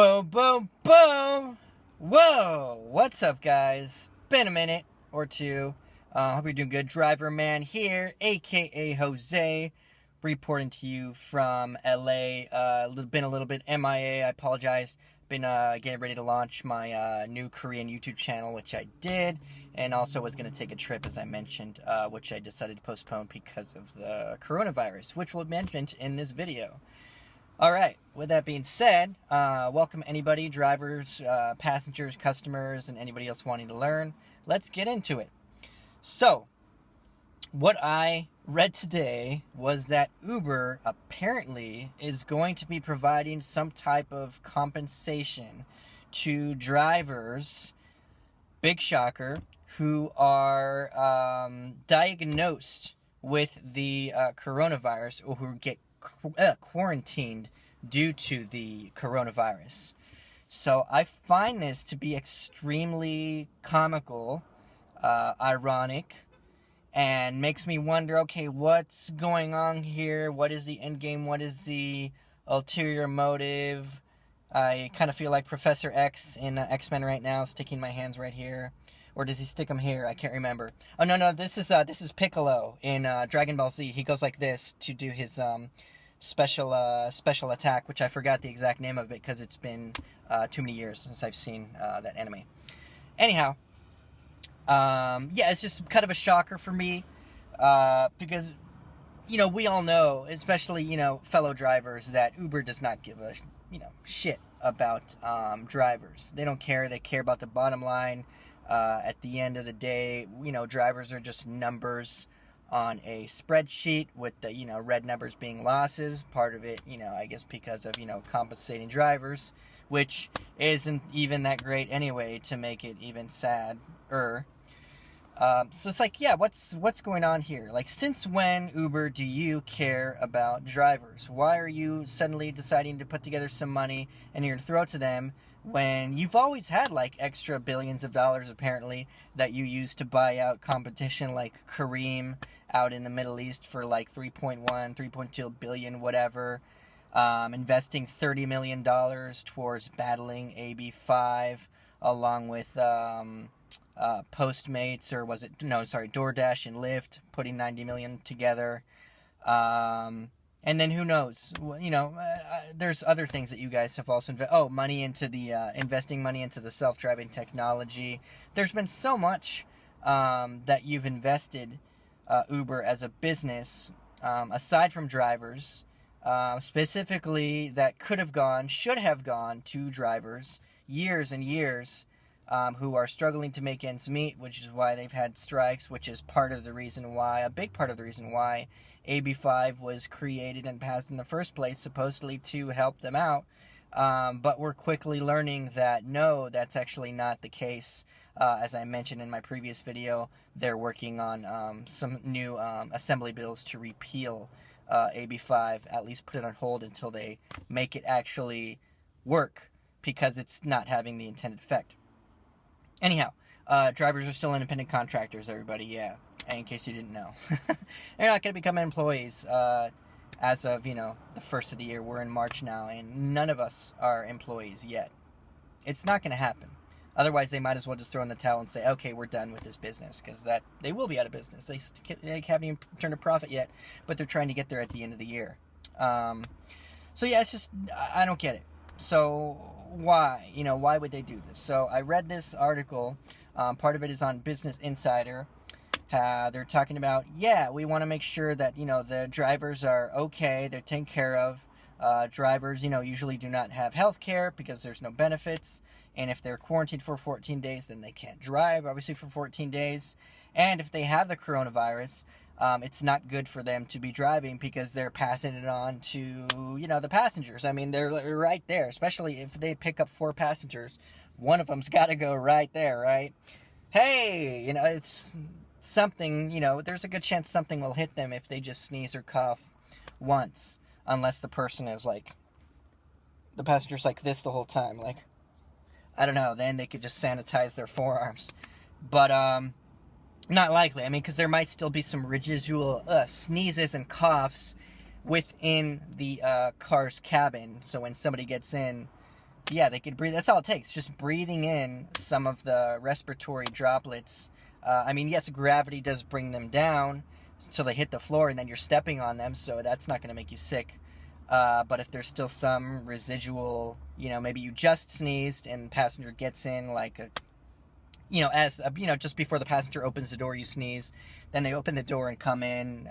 Boom, boom, boom. Whoa, what's up, guys? Been a minute or two. Hope you're doing good. Driver Man here, aka Jose, reporting to you from LA. Been a little bit MIA. I apologize. Been getting ready to launch my new Korean YouTube channel, which I did, and also was going to take a trip, as I mentioned, which I decided to postpone because of the coronavirus, which we'll mention in this video. All right, with that being said, welcome anybody, drivers, passengers, customers, and anybody else wanting to learn. Let's get into it. So, what I read today was that Uber apparently is going to be providing some type of compensation to drivers, big shocker, who are diagnosed with the coronavirus or who get quarantined due to the coronavirus. So I find this to be extremely comical, ironic, and makes me wonder, okay, what's going on here? What is the end game? What is the ulterior motive? I kind of feel like Professor X in X-Men right now, sticking my hands right here. Or does he stick them here? I can't remember. Oh, no, this is Piccolo in Dragon Ball Z. He goes like this to do his special attack, which I forgot the exact name of it because it's been too many years since I've seen that anime. Anyhow, yeah, it's just kind of a shocker for me because, we all know, especially, fellow drivers, that Uber does not give a, shit about drivers. They don't care. They care about the bottom line. At the end of the day, drivers are just numbers on a spreadsheet with the, red numbers being losses. Part of it, I guess because of, compensating drivers, which isn't even that great anyway to make it even sadder. So it's like, yeah, what's going on here? Like, since when, Uber, do you care about drivers? Why are you suddenly deciding to put together some money and you're going to throw it to them when you've always had, like, extra billions of dollars, apparently, that you use to buy out competition like Kareem out in the Middle East for, like, 3.2 billion, whatever, investing $30 million towards battling AB5, along with Postmates, or was it, no, sorry, DoorDash and Lyft, putting 90 million together, and then who knows, there's other things that you guys have also money into the, investing money into the self-driving technology. There's been so much, that you've invested, Uber as a business, aside from drivers, specifically that should have gone to drivers years and years, who are struggling to make ends meet, which is why they've had strikes, which is a big part of the reason why AB5 was created and passed in the first place, supposedly to help them out. But we're quickly learning that no, that's actually not the case. As I mentioned in my previous video, they're working on some new assembly bills to repeal AB5, at least put it on hold until they make it actually work, because it's not having the intended effect. Anyhow, drivers are still independent contractors, everybody, yeah, in case you didn't know. They're not going to become employees as of, the first of the year. We're in March now, and none of us are employees yet. It's not going to happen. Otherwise, they might as well just throw in the towel and say, okay, we're done with this business, because they will be out of business. They haven't even turned a profit yet, but they're trying to get there at the end of the year. So, yeah, it's just, I don't get it. So why? Why would they do this? So I read this article. Part of it is on Business Insider. They're talking about, yeah, we want to make sure that, the drivers are okay, they're taken care of. Drivers, usually do not have health care because there's no benefits. And if they're quarantined for 14 days, then they can't drive, obviously, for 14 days. And if they have the coronavirus, it's not good for them to be driving because they're passing it on to, the passengers. I mean, they're right there, especially if they pick up 4 passengers. One of them's got to go right there, right? Hey, it's something, there's a good chance something will hit them if they just sneeze or cough once, unless the person is like, the passenger's like this the whole time, like, I don't know, then they could just sanitize their forearms. But, not likely. I mean, because there might still be some residual sneezes and coughs within the car's cabin. So when somebody gets in, Yeah, they could breathe. That's all it takes. Just breathing in some of the respiratory droplets. I mean, yes, gravity does bring them down so they hit the floor, and then you're stepping on them, so that's not going to make you sick. But if there's still some residual, maybe you just sneezed and the passenger gets in, just before the passenger opens the door, you sneeze, then they open the door and come in.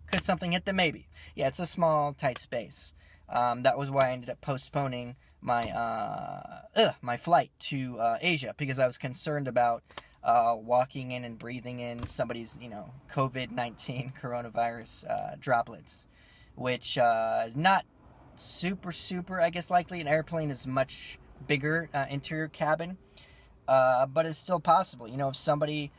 Could something hit them? Maybe. Yeah, it's a small, tight space. That was why I ended up postponing my flight to Asia, because I was concerned about walking in and breathing in somebody's, COVID-19 coronavirus droplets, which is not super, I guess, likely. An airplane is much bigger interior cabin, but it's still possible. If somebody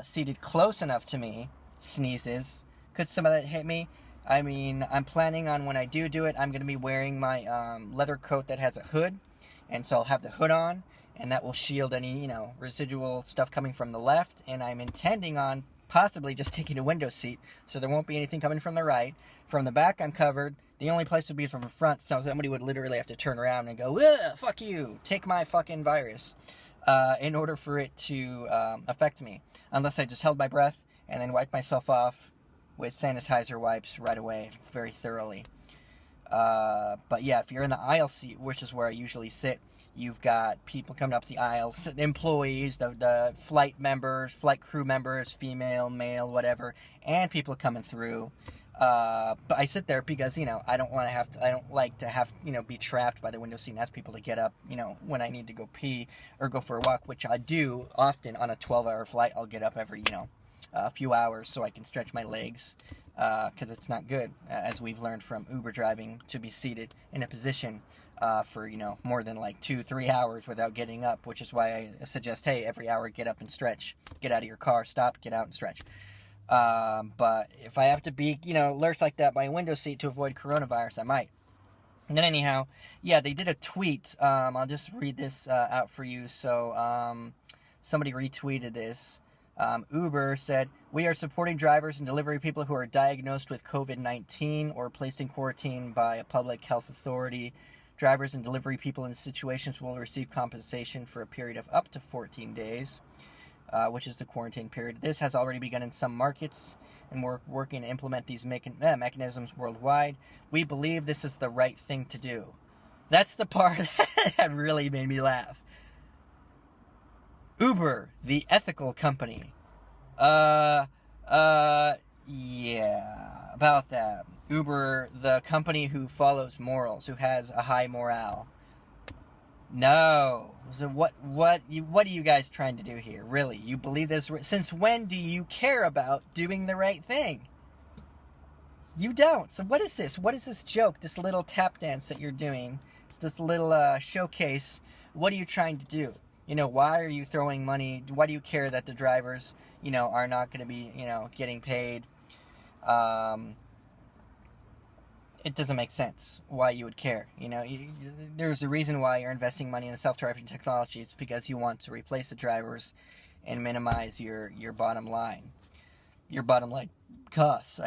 seated close enough to me sneezes, could some of that hit me? I mean, I'm planning on, when I do it, I'm going to be wearing my leather coat that has a hood, and so I'll have the hood on, and that will shield any, residual stuff coming from the left, and I'm intending on possibly just taking a window seat, so there won't be anything coming from the right. From the back, I'm covered. The only place would be from the front, so somebody would literally have to turn around and go, ugh, fuck you, take my fucking virus, in order for it to affect me, unless I just held my breath and then wiped myself off with sanitizer wipes right away, very thoroughly. But yeah, if you're in the aisle seat, which is where I usually sit, you've got people coming up the aisle, employees, the flight members, flight crew members, female, male, whatever, and people coming through. But I sit there because, I don't like to have, be trapped by the window seat and ask people to get up, when I need to go pee or go for a walk, which I do often on a 12-hour flight. I'll get up every, a few hours so I can stretch my legs, because it's not good, as we've learned from Uber driving, to be seated in a position for, more than like 2-3 hours without getting up, which is why I suggest, hey, every hour get up and stretch. Get out of your car, stop, get out and stretch. But if I have to be, lurched like that by a window seat to avoid coronavirus, I might. And then anyhow, yeah, they did a tweet. I'll just read this out for you. So somebody retweeted this. Uber said, "We are supporting drivers and delivery people who are diagnosed with COVID-19 or placed in quarantine by a public health authority. Drivers and delivery people in situations will receive compensation for a period of up to 14 days, which is the quarantine period. This has already begun in some markets, and we're working to implement these mechanisms worldwide. We believe this is the right thing to do." That's the part that really made me laugh. Uber, the ethical company. Yeah, about that. Uber, the company who follows morals, who has a high morale. No. So what are you guys trying to do here? Really? You believe this? Since when do you care about doing the right thing? You don't. So what is this? What is this joke? This little tap dance that you're doing? This little showcase? What are you trying to do? Why are you throwing money? Why do you care that the drivers, are not going to be, getting paid? It doesn't make sense why you would care. There's a reason why you're investing money in self-driving technology. It's because you want to replace the drivers and minimize your bottom line. Your bottom line costs,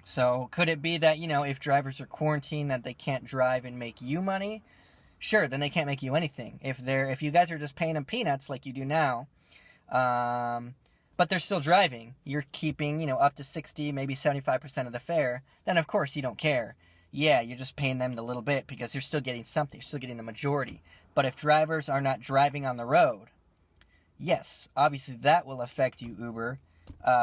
So could it be that, if drivers are quarantined, that they can't drive and make you money? Sure, then they can't make you anything. If you guys are just paying them peanuts like you do now, but they're still driving, you're keeping, up to 60, maybe 75% of the fare, then of course you don't care. Yeah, you're just paying them the little bit because you're still getting something, you're still getting the majority. But if drivers are not driving on the road, yes, obviously that will affect you, Uber,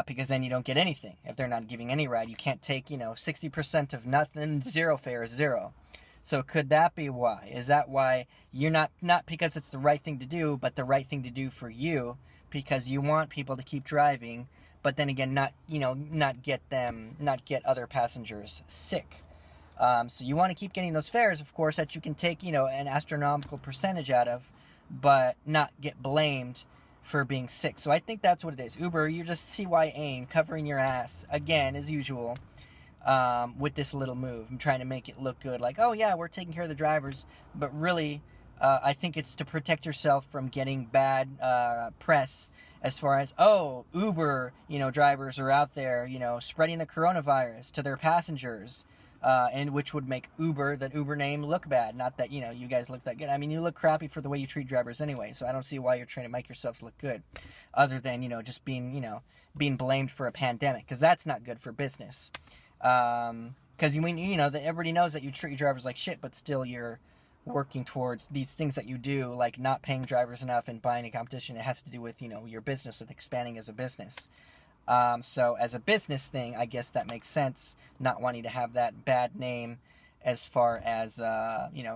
because then you don't get anything. If they're not giving any ride, you can't take, 60% of nothing, zero fare is zero. So could that be why? Is that why you're not because it's the right thing to do, but the right thing to do for you, because you want people to keep driving, but then again, not get other passengers sick. So you want to keep getting those fares, of course, that you can take, an astronomical percentage out of, but not get blamed for being sick. So I think that's what it is. Uber, you're just CYAing, covering your ass, again, as usual. With this little move. I'm trying to make it look good, like, oh yeah, we're taking care of the drivers, but really, I think it's to protect yourself from getting bad press as far as, oh, Uber, drivers are out there, spreading the coronavirus to their passengers, and which would make Uber, the Uber name, look bad. Not that, you guys look that good. I mean, you look crappy for the way you treat drivers anyway, so I don't see why you're trying to make yourselves look good, other than, just being blamed for a pandemic, because that's not good for business. Because, everybody knows that you treat your drivers like shit, but still you're working towards these things that you do, like not paying drivers enough and buying a competition. It has to do with, your business, with expanding as a business. So as a business thing, I guess that makes sense, not wanting to have that bad name as far as,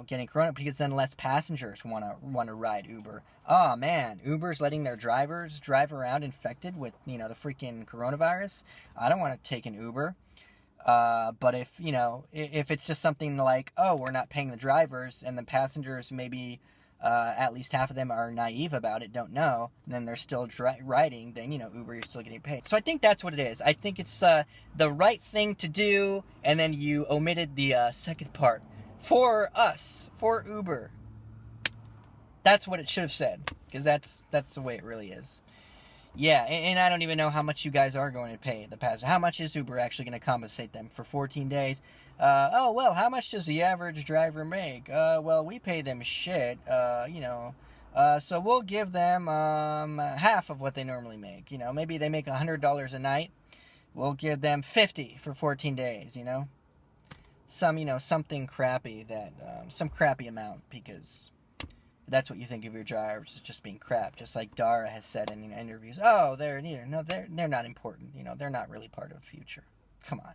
getting corona, because then less passengers want to ride Uber. Oh man, Uber's letting their drivers drive around infected with, the freaking coronavirus. I don't want to take an Uber. But if it's just something like, oh, we're not paying the drivers, and the passengers maybe, at least half of them are naive about it, don't know, and then they're still riding, then, Uber, you're still getting paid. So I think that's what it is. I think it's the right thing to do, and then you omitted the second part. For us, for Uber. That's what it should have said, because that's the way it really is. Yeah, and I don't even know how much you guys are going to pay the passenger. How much is Uber actually going to compensate them for 14 days? How much does the average driver make? We pay them shit, so we'll give them half of what they normally make. Maybe they make $100 a night. We'll give them $50 for 14 days, something crappy some crappy amount, because that's what you think of your drivers, as just being crap. Just like Dara has said in interviews. Oh, they're not important. They're not really part of the future. Come on.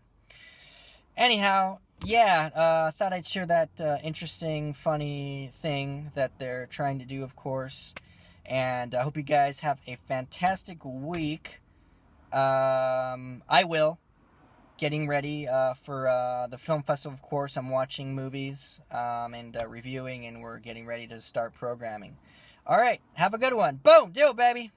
Anyhow, yeah, thought I'd share that interesting, funny thing that they're trying to do, of course. And I hope you guys have a fantastic week. I will. Getting ready for the film festival, of course. I'm watching movies and reviewing, and we're getting ready to start programming. All right, have a good one. Boom, do it, baby.